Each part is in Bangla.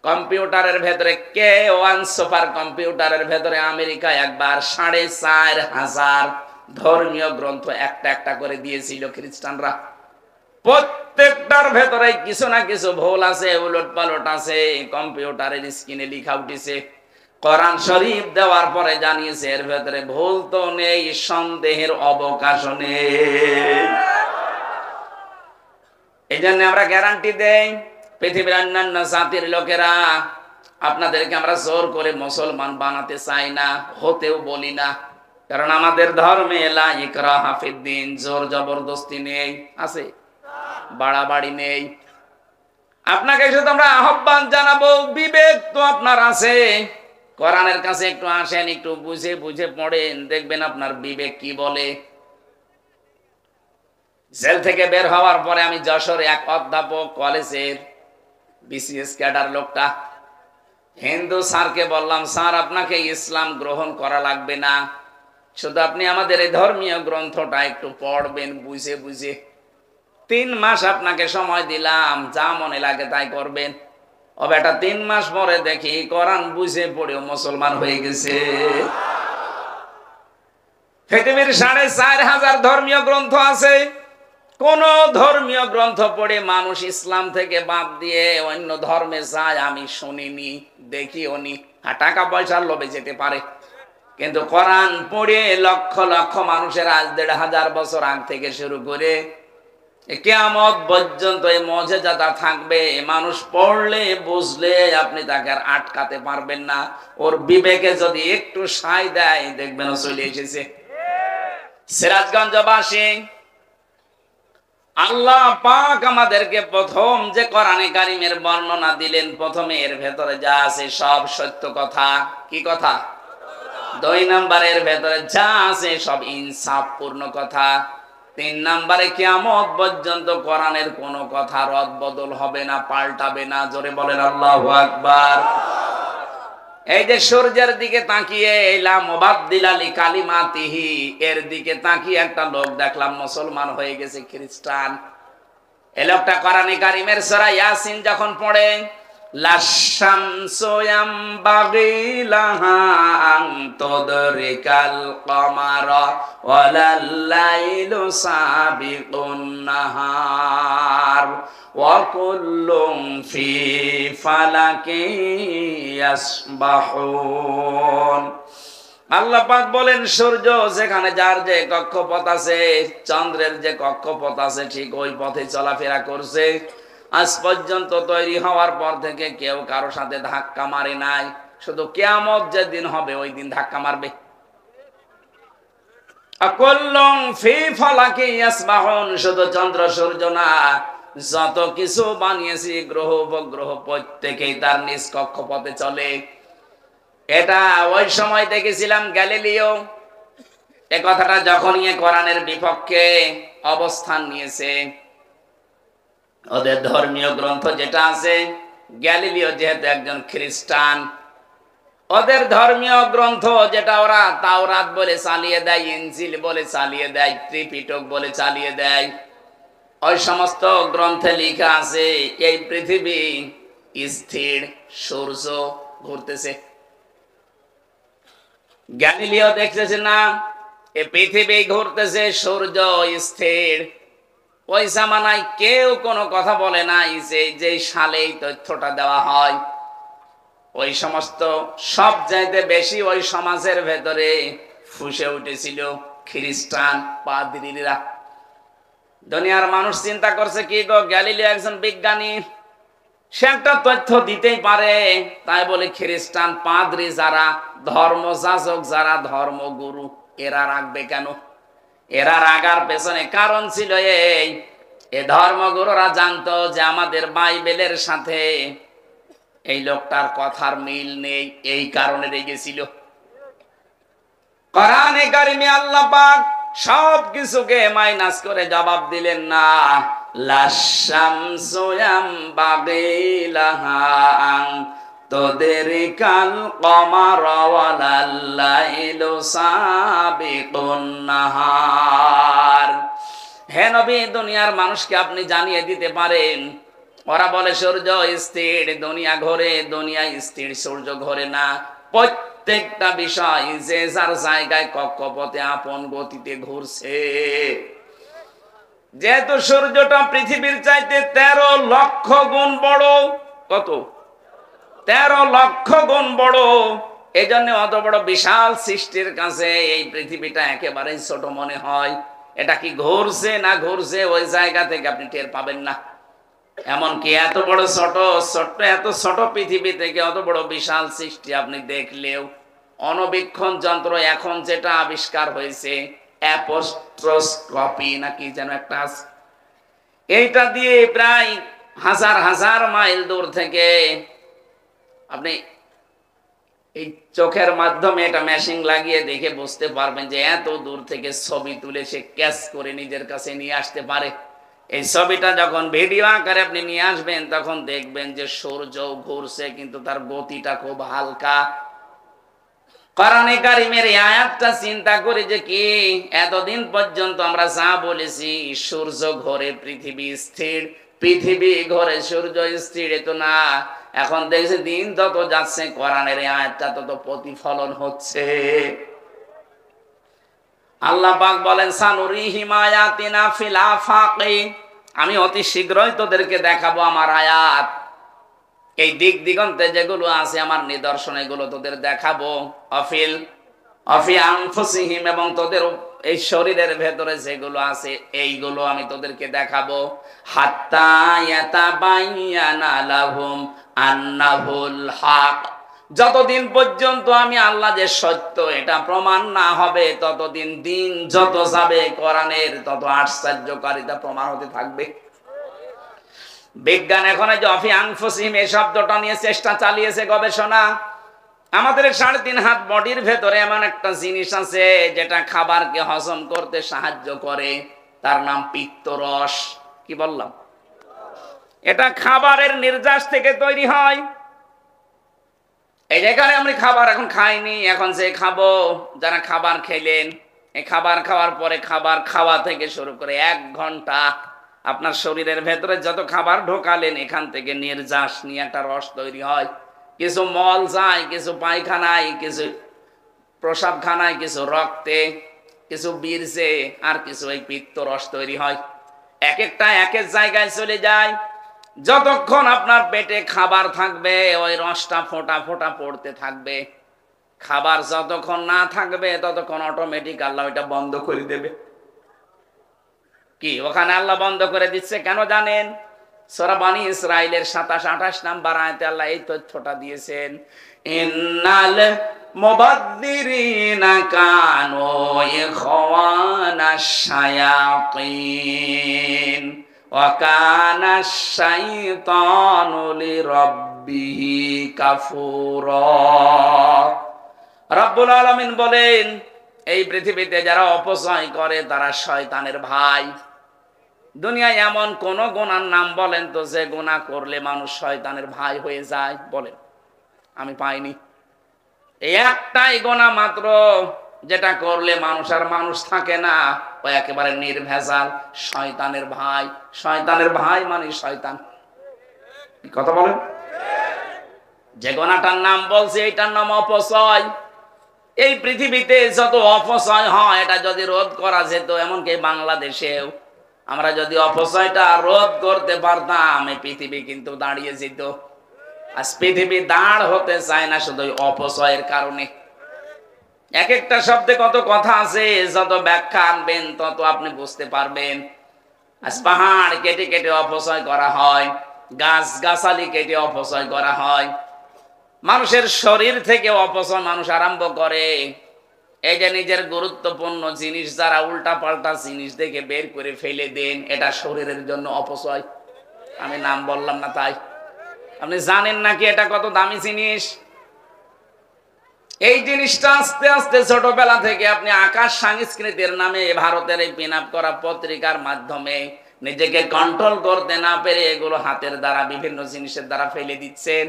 কম্পিউটারের ভেতরে K1 সুপার কম্পিউটারের ভেতরে আমেরিকা একবার 4,500 ধর্মীয় গ্রন্থ একটা একটা করে দিয়েছিল খ্রিস্টানরা। প্রত্যেকটার ভেতরে কিছু না কিছু ভুল আছে, উলট পালট আছে। কম্পিউটারের স্ক্রিনে লেখা উঠেছে। কোরআন শরীফ দেওয়ার পরে জানিয়েছে এর ভেতরে ভুল তো নেই, সন্দেহের অবকাশও নেই। এই জন্য আমরা গ্যারান্টি দেই, পৃথিবীর অন্যান্য জাতির লোকেরা, আপনাদেরকে আমরা জোর করে মুসলমান বানাতে চাই না, হতেও বলি না। কারণ আমাদের ধর্মে লা ইকরাহা ফিদ্দিন, জোর জবরদস্তি নেই, আছে বাড়াবাড়ি নেই। আপনাকে শুধু আমরা আহ্বান জানাবো, বিবেক তো আপনার আছে, কোরআনের কাছে একটু আসেন, একটু বুঝে বুঝে পড়েন, দেখবেন আপনার বিবেক কি বলে। জেল থেকে বের হওয়ার পরে আমি যশোরে এক অধ্যাপক, কলেজের বিসিএস ক্যাডার লোকটা, হিন্দু স্যারকে বললাম, স্যার আপনাকে ইসলাম গ্রহণ করা লাগবে না, শুধু আপনি আমাদের এই ধর্মীয় গ্রন্থটা একটু পড়বেন বুঝে বুঝে। 3 মাস আপনাকে সময় দিলাম, যা মনে লাগে তাই করবেন। ও বেটা 3 মাস পরে দেখি কোরআন বুঝে পড়েও মুসলমান হয়ে গেছে। পৃথিবীর 4,500 ধর্মীয় গ্রন্থ আছে, কোন ধর্মীয় গ্রন্থ পড়ে মানুষ ইসলাম থেকে বাদ দিয়ে অন্য ধর্মে যায় আমি শুনিনি, দেখিও নি। টাকা পয়সার লোভে যেতে পারে, কিন্তু কোরআন পড়ে লক্ষ লক্ষ মানুষের আজ 1,500 বছর আগ থেকে শুরু করে কিয়ামত পর্যন্ত এই মুজিজাটা থাকবে। মানুষ পড়লে বুঝলে আপনি তাকে আর আটকাতে পারবেন না। ওর বিবেকে যদি একটু সায় দেয়, দেখবেন ও চলে এসেছে। সিরাজগঞ্জবাসী, আল্লাহ পাক আমাদেরকে প্রথম যে কোরআনে কারিমের বর্ণনা দিলেন, প্রথমে এর ভেতরে যা আছে সব সত্য কথা। কি কথা? 2 নম্বরের ভেতরে যা আছে সব ইনসাফপূর্ণ কথা। 3 নম্বরে কিয়ামত পর্যন্ত কোরআনের কোনো কথা রদ বদল হবে না, পাল্টাবে না। জোরে বলেন আল্লাহু আকবার। এই যে সূর্যের দিকে তাকিয়ে লা মুবাদদিলা লিকালিমাতিহি, এর দিকে তাকিয়ে একটা লোক দেখলাম মুসলমান হয়ে গেছে, খ্রিস্টান। এই লোকটা কোরআনে কারিমের সূরা ইয়াসিন যখন পড়ে, লাশামসু ইয়ামবাগি লাহা আন তুদরিকাল কমারা ওয়ালাল লাইলু সাবিকুন নাহার ওয়া কুল্লুম ফি ফালাকি ইয়াসবাহুন। আল্লাহ পাক বলেন, সূর্য যেখানে যার যে কক্ষপথ আছে, চন্দ্রের যে কক্ষপথ আছে, ঠিক ওই পথে চলাফেরা করছে। আজ পর্যন্ত তৈরি হওয়ার পর থেকে কেউ কারো সাথে ধাক্কা মারে নাই, শুধু কিয়ামত যেদিন হবে ওই দিন ধাক্কা মারবে। আকুল্লুম ফি ফালাকি ইয়াসবাহুন, শুধু চন্দ্র সূর্য না, যত কিছু বানিয়েছি গ্রহ উপগ্রহ প্রত্যেকেই তার নিজ কক্ষপথে চলে। এটা ওই সময় দেখেছিলাম গ্যালিলিও এ কথাটা যখনই কোরআনের বিপক্ষে অবস্থান নিয়েছে, ওদের ধর্মীয় গ্রন্থ যেটা আছে, গ্যালিলিও যেহেতু একজন খ্রিস্টান, ওদের ধর্মীয় গ্রন্থ যেটা ওরা তাওরাত বলে চালিয়ে দেয়, ইনজিল বলে চালিয়ে দেয়, ত্রিপিটক বলে চালিয়ে দেয়, ওই সমস্ত গ্রন্থে লেখা আছে এই পৃথিবী স্থির, সূর্য ঘুরতেছে। গ্যালিলিও দেখতেছে না, এই পৃথিবী ঘুরতেছে, সূর্য স্থির। ওই জামানায় কেউ কোনো কথা বলে নাই যে সালে এই তথ্যটা দেওয়া হয়। ওই সমস্ত সব চাইতে বেশি ওই সমাজের ভেতরে ফুসে উঠেছিল খ্রিস্টান পাদ্রীরা। দুনিয়ার মানুষ চিন্তা করছে কি গো, গ্যালিলিও একজন বিজ্ঞানী, সে একটা তথ্য দিতেই পারে, তাই বলে খ্রিস্টান পাদ্রী যারা, ধর্মযাজক যারা, ধর্মগুরু, এরা রাখবে কেন? এরা রাগার পেছনে কারণ ছিল এই, এ ধর্মগুরুরা জানতো যে আমাদের বাইবেলের সাথে এই লোকটার কথার মিল নেই, এই কারণে রেগেছিল। কোরআনে কারিমে আল্লাহ পাক সব কিছুকে মাইনাস করে জবাব দিলেন না। লাশামসু ইয়ামবাগি লাহা আন তুদরিকাল কমারা ওয়ালাল লাইলু সাবিকুন নাহার। হে নবী, দুনিয়ার মানুষকে আপনি জানিয়ে দিতে পারেন ওরা বলে সূর্য স্থির, দুনিয়া ঘোরে, দুনিয়া স্থির, সূর্য ঘোরে না। প্রত্যেকটা বিষয় যে যার জায়গায় কক্ষপথে আপন গতিতে ঘুরছে। যেহেতু সূর্যটা পৃথিবীর চাইতে 13 লক্ষ গুণ বড়, কত? 13 লক্ষ গুণ বড়। এই জন্য অত বড় বিশাল সৃষ্টির কাছে এই পৃথিবীটা একেবারেই ছোট মনে হয়। এটা কি ঘুরছে না ঘুরছে ওই জায়গা থেকে আপনি টের পাবেন না। এমনকি এত বড় এত ছোট পৃথিবী থেকে অত বড় বিশাল সৃষ্টি আপনি দেখলেও অণুবীক্ষণ যন্ত্র এখন যেটা আবিষ্কার হয়েছে, অ্যাপোস্ট্রোস্কোপি নাকি যেন একটা আছে, এইটা দিয়ে প্রায় হাজার হাজার মাইল দূর থেকে আপনি এই চোখের মাধ্যমে এটা মেশিন লাগিয়ে দেখে বুঝতে পারবেন যে এত দূর থেকে ছবি তুলে সে ক্যাচ করে নিজের কাছে নিয়ে আসতে পারে। এই ছবিটা যখন ভিডিও আকারে আপনি নিয়ে আসবেন তখন দেখবেন যে সূর্য ঘুরছে, কিন্তু তার গতিটা খুব হালকা। কোরআনে কারিমের এই আয়াতটা চিন্তা করে যে কি এতদিন পর্যন্ত আমরা যা বলেছি সূর্য ঘোরে পৃথিবী স্থির, পৃথিবী ঘোরে সূর্য স্থির, তো না। এখন দেখছি দিন যত যাচ্ছে কোরআনের এই আয়াতটা তত প্রতিফলন হচ্ছে। আল্লাহ পাক বলেন সানুরিহিম আয়াতিনা ফিল আফাকি, আমি অতি শীঘ্রই তোদেরকে দেখাবো আমার আয়াত। এই দিক দিগন্তে যেগুলো আছে আমার নিদর্শন, এগুলো তোদের দেখাবো। অফি আনফুসিহিম, এবং তোদের এই শরীরের ভেতরে যেগুলো আছে এইগুলো আমি তোদেরকে দেখাবো। হাত্তা ইয়াতাবায়ানা লাহুম আন্নাহুল হক, যতদিন পর্যন্ত আমি আল্লাহ যে সত্য এটা প্রমাণ না হবে ততদিন দিন যত যাবে কোরআনের তত আশ্চর্যকারিতা প্রমাণ হতে থাকবে। বিজ্ঞান এখন যে অফি আনফুসিহিম এই শব্দটা নিয়ে চেষ্টা চালিয়েছে, গবেষণা। আমাদের 3.5 হাত বডির ভেতরে এমন একটা জিনিস আছে যেটা খাবারকে হজম করতে সাহায্য করে, তার নাম পিত্তরস। কি বললাম? এটা খাবারের নির্যাস থেকে তৈরি হয়। এই যেখানে আমি খাবার এখন খাইনি, এখন যে খাবো, যারা খাবার খেলেন, এই খাবার খাওয়ার পরে খাবার খাওয়া থেকে শুরু করে 1 ঘন্টা আপনার শরীরের ভেতরে যত খাবার ঢোকালেন এখান থেকে নির্যাস নিয়ে একটা রস তৈরি হয়। কিছু মল যায়, কিছু পায়খানায়, কিছু প্রসাবখানায়, কিছু রক্তে, কিছু বীর্যে, আর কিছু এই পিত্ত রস তৈরি হয়। এক একটা এক এক জায়গায় চলে যায়। যতক্ষণ আপনার পেটে খাবার থাকবে ওই রসটা ফোঁটা ফোঁটা পড়তে থাকবে। খাবার যতক্ষণ না থাকবে ততক্ষণ অটোমেটিক আল্লাহ ওইটা বন্ধ করে দেবে। কি ওখানে আল্লাহ বন্ধ করে দিচ্ছে কেন জানেন? সূরা বনী ইসরাইলের 27-28 নাম্বার আয়াতে আল্লাহ এই তথ্যটা দিয়েছেন, ইন্নাল মুবাদদিরিনা কানু ইখওয়ানাশ শায়াতিন ওয়া কানাশ শাইতানু লিরাব্বিহি কাফুরা। রব্বুল আলামিন বলেন এই পৃথিবীতে যারা অপচয় করে তারা শয়তানের ভাই। দুনিয়ায় এমন কোন গুনার নাম বলেন তো যে গুনাহ করলে মানুষ শয়তানের ভাই হয়ে যায়? বলেন, আমি পাইনি। এই একটাই গুনাহ মাত্র যেটা করলে মানুষ আর মানুষ থাকে না, ও একেবারে নির্ভেজাল শয়তানের ভাই। শয়তানের ভাই মানে শয়তান। কথা বলেন। যে গুনাহটার নাম বলছে এটার নাম অপচয়। এই পৃথিবীতে যত অপচয় হয় এটা যদি রোধ করা যেত, এমনকি বাংলাদেশেও আমরা যদি অপচয়টা রোধ করতে পারতাম এই পৃথিবী কিন্তু দাঁড়িয়ে যেত। আজ পৃথিবী দাঁড় হতে চায় না শুধু অপচয়ের কারণে। এক একটা শব্দে কত কথা আছে, যত ব্যাখ্যা আনবেন তত আপনি বুঝতে পারবেন। আজ পাহাড় কেটে কেটে অপচয় করা হয়, গাছ গাছালি কেটে অপচয় করা হয়, মানুষের শরীর থেকে অপচয় মানুষ আরম্ভ করে। এই যে নিজের গুরুত্বপূর্ণ জিনিস যারা উল্টা পাল্টা জিনিস দেখে বের করে ফেলে দেন, এটা শরীরের জন্য অপচয়। আমি নাম বললাম না তাই। আপনি জানেন নাকি এটা কত দামি জিনিস? এই জিনিসটা আস্তে আস্তে ছোটবেলা থেকে আপনি আকাশ সংস্কৃতির নামে ভারতের এই পিন আপ করা পত্রিকার মাধ্যমে নিজেকে কন্ট্রোল করতে না পেরে এগুলো হাতের দ্বারা বিভিন্ন জিনিসের দ্বারা ফেলে দিচ্ছেন।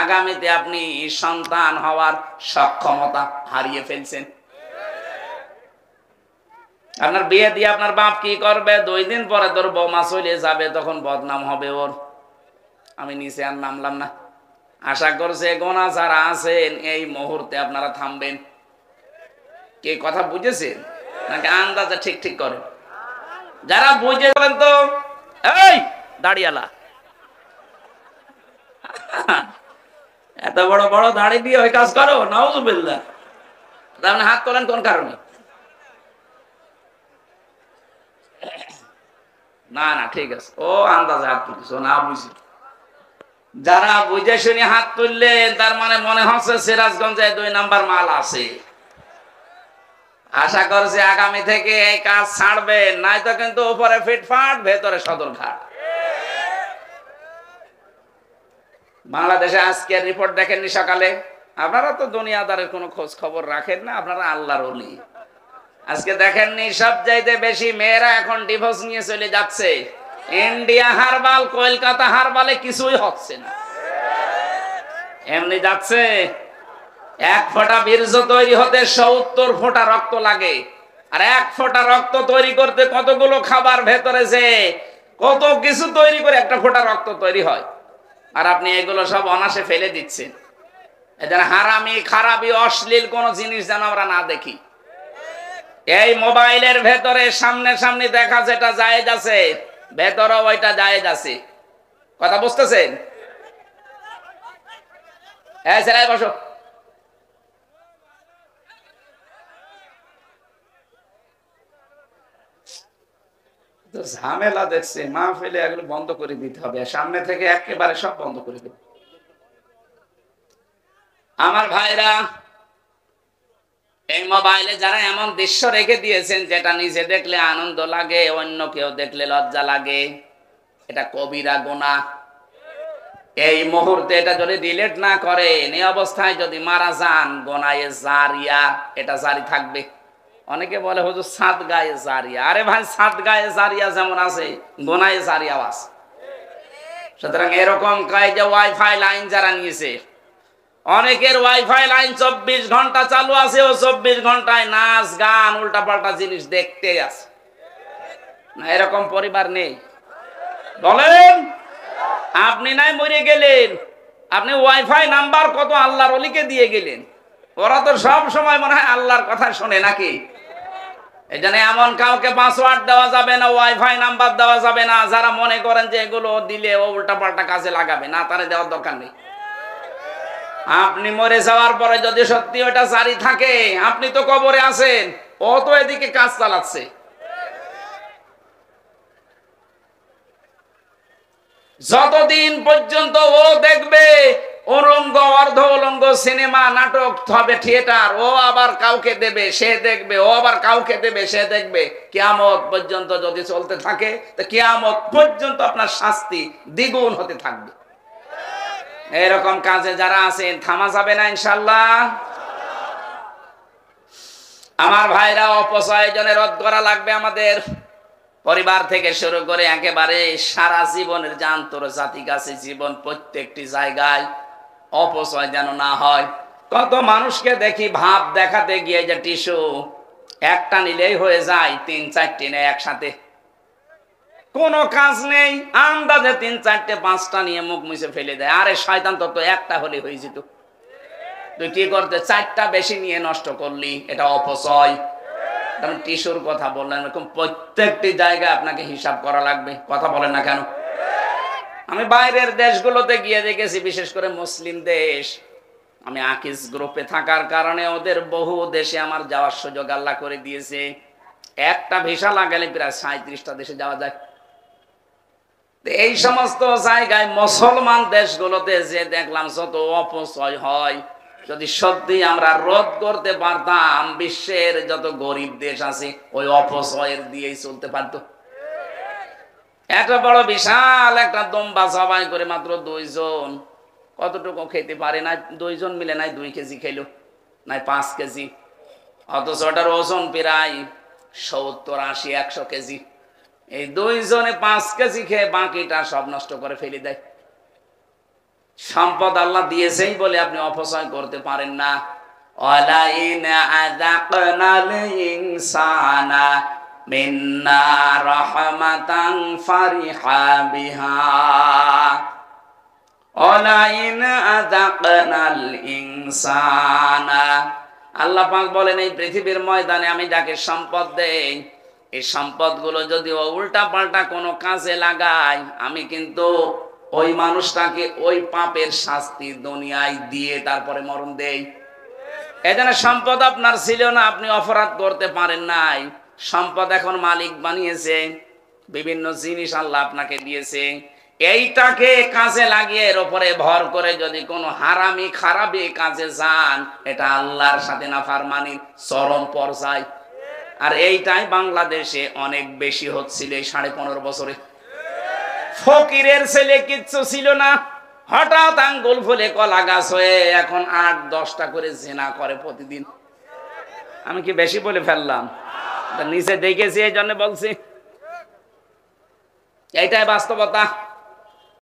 আগামীতে আপনি সন্তান হওয়ার সক্ষমতা হারিয়ে ফেলছেন। আপনার বিয়ে দিয়ে আপনার বাপ কি করবে? 2 দিন পরে তোর বৌমা চলে যাবে, তখন বদনাম হবে ওর। আমি নিচে আর নামলাম না। আশা করছে গোনা যারা আছেন এই মুহূর্তে আপনারা থামবেন। কে কথা বুঝেছেন নাকি আন্দাজে ঠিক ঠিক করেন? যারা বুঝে বলেন তো এই দাড়িয়ালা, এত বড় বড় দাড়ি দিয়ে ওই কাজ করো, নাউজুবিল্লাহ। তার মানে হাত তোলেন কোন কারণে? না না ঠিক আছে, ও আন্দাজে হাত তুলছো, না বুঝি। যারা বুঝে শুনে হাত তুললেন তার মানে মনে হচ্ছে সিরাজগঞ্জে 2 নাম্বার মাল আছে। আশা করছি আগামী থেকে এই কাজ ছাড়বেন, নাই তো কিন্তু উপরে ফিটফাট ভেতরে সদরঘাট। বাংলাদেশে আজকের রিপোর্ট দেখেননি সকালে? আপনারা তো দুনিয়াদারের কোনো খোঁজ খবর রাখেন না, আপনারা আল্লাহর ওলি। আজকে দেখেননি সব চাইতে বেশি মেয়েরা এখন ডিভোর্স নিয়ে চলে যাচ্ছে। ইন্ডিয়া হারবাল, কলকাতা হারবালে কিছুই হচ্ছে না, এমনি যাচ্ছে। 1 ফোঁটা বীর্য তৈরি হতে 70 ফোঁটা রক্ত লাগে, আর 1 ফোঁটা রক্ত তৈরি করতে কতগুলো খাবার ভেতরে যে কত কিছু তৈরি করে 1 ফোঁটা রক্ত তৈরি হয়, আর আপনি এগুলো সব অনাসে ফেলে দিচ্ছেন। এদের হারামি খারাপি অশ্লীল কোন জিনিস যেন আমরা না দেখি। এই মোবাইলের ভেতরে সামনে সামনে দেখা যেটা জায়েজ আছে, ভেতরে ওইটা জায়েজ আছে। কথা বুঝতেছেন? এই ছেলে বসো। তো ঝামেলা দেখছে, মাহফিলে এগুলো বন্ধ করে দিতে হবে, সামনে থেকে একেবারে সব বন্ধ করে দেবে। আমার ভাইরা, এই মোবাইলে যারা এমন দৃশ্য রেখে দিয়েছেন যেটা নিজে দেখলে আনন্দ লাগে, অন্য কেউ দেখলে লজ্জা লাগে, এটা কবিরা গুনাহ। এই মুহূর্তে এটা যদি ডিলিট না করেন, এই অবস্থায় যদি মারা যান, গোনায়ে জারিয়া এটা জারি থাকবে। অনেকে বলে হুজুর সাদগায়ে জারিয়া, আরে ভাই সাদগায়ে জারিয়া যেমন আছে, গোনায়ে জারিয়াও আছে। সুতরাং এরকম কয় যে ওয়াইফাই লাইন যারা নিয়েছে, অনেকের ওয়াইফাই লাইন 24 ঘন্টা চালু আছে, ও 24 ঘন্টায় নাচ গান উল্টা পাল্টা জিনিস দেখতে আছে। না এরকম পরিবার নেই? বলেন। আপনি নাই মরে গেলেন, আপনি ওয়াইফাই নাম্বার কত আল্লাহর ওলিকে দিয়ে গেলেন, ওরা তো সব সময় মনে হয় আল্লাহর কথা শোনে নাকি? এই জন্য এমন কাউকে পাসওয়ার্ড দেওয়া যাবে না, ওয়াইফাই নাম্বার দেওয়া যাবে না, যারা মনে করেন যে এগুলো দিলে ও উল্টা পাল্টা কাজে লাগাবে, না তারে দেওয়ার দরকার নেই। আপনি মরে যাওয়ার পরে যদি সত্যি ওটা জারি থাকে, আপনি তো কবরে আছেন, ও তো এদিকে কাজ চালাচ্ছে। যতদিন পর্যন্ত ও দেখবে উলঙ্গ অর্ধ উলঙ্গ সিনেমা নাটক হবে, থিয়েটার, ও আবার কাউকে দেবে সে দেখবে, ও আবার কাউকে দেবে সে দেখবে, কিয়ামত পর্যন্ত যদি চলতে থাকে, তো কিয়ামত পর্যন্ত আপনার শাস্তি দ্বিগুণ হতে থাকবে। এরকম কাজে যারা আছেন থামা যাবে না ইনশাআল্লাহ। আমার ভাইরা, অপচয় জন্য রদ করা লাগবে আমাদের, পরিবার থেকে শুরু করে একেবারে সারা জীবনের যে আন্তর্জাতিক আছে জীবন, প্রত্যেকটি জায়গায় অপচয় যেন না হয়। কত মানুষকে দেখি ভাব দেখাতে গিয়ে যে টিস্যু একটা নিলেই হয়ে যায়, 3-4টি নেই একসাথে, কোনো কাজ নেই, আন্দাজে 3-4টে 5টা নিয়ে মুখ মুছে ফেলে দেয়। আরে শয়তান, তো একটা হলে হয়ে যেত, তুই কি করতে 4টা বেশি নিয়ে নষ্ট করলি, এটা অপচয়। টিস্যুর কথা বললেন, এরকম প্রত্যেকটি জায়গায় আপনাকে হিসাব করা লাগবে। কথা বলেন না কেন? আমি বাইরের দেশগুলোতে গিয়ে দেখেছি, বিশেষ করে মুসলিম দেশ, আমি আকিস গ্রুপে থাকার কারণে ওদের বহু দেশে আমার যাওয়ার সুযোগ আল্লাহ করে দিয়েছে। একটা ভিসা লাগালে প্রায় 37টা দেশে যাওয়া যায়। এই সমস্ত জায়গায় মুসলমান দেশগুলোতে যে দেখলাম যত অপচয় হয়, যদি সত্যি আমরা রোধ করতে পারতাম, বিশ্বের যত গরিব দেশ আছে ওই অপচয়ের দিয়েই চলতে পারতো। এত বড় বিশাল একটা দম্বা সবাই করে মাত্র 2 জন, কতটুকু খেতে পারে না? 2 জন মিলে নাই 2 কেজি খেলো, নাই 5 কেজি, অথচ ওটার ওজন প্রায় 70-80-100 কেজি। এই 2 জনে 5 কেজি খেয়ে বাকিটা সব নষ্ট করে ফেলে দেয়। সম্পদ আল্লাহ দিয়েছেই বলে আপনি অপচয় করতে পারেন না। ওয়ালাইন আযাকনাল ইনসানা মিন্না রাহমাতান ফারিহা বিহা। ওয়ালাইন আযাকনাল ইনসানা, আল্লাহ পাক বলেন এই পৃথিবীর ময়দানে আমি যাকে সম্পদ দেই, এই সম্পদগুলো যদি উল্টা পাল্টা কোনো কাজে লাগাই, আমি কিন্তু ওই মানুষটাকে ওই পাপের শাস্তি দুনিয়ায় দিয়ে তারপরে মরণ দেই। এজন্য সম্পদ আপনার ছিল না, আপনি অপরাধ করতে পারেন নাই। সম্পদ এখন মালিক বানিয়েছে, বিভিন্ন জিনিস আল্লাহ আপনাকে দিয়েছে। এইটাকে কাজে লাগিয়ে এর উপরে ভর করে যদি কোনো হারামি খারাপি কাজে যান, এটা আল্লাহর সাথে নাফরমানির চরম পর্যায়। আর এইটাই বাংলাদেশে অনেক বেশি হচ্ছিল এই 15.5 বছরে। ফকিরের ছেলে কিচ্ছু ছিল না, হঠাৎ আঙ্গুল ফুলে কলা গাছ হয়ে এখন 8-10টা করে জেনা করে প্রতিদিন। আমি কি বেশি বলে ফেললাম? নিচে দেখেছি এই জন্য বলছি, এইটাই বাস্তবতা।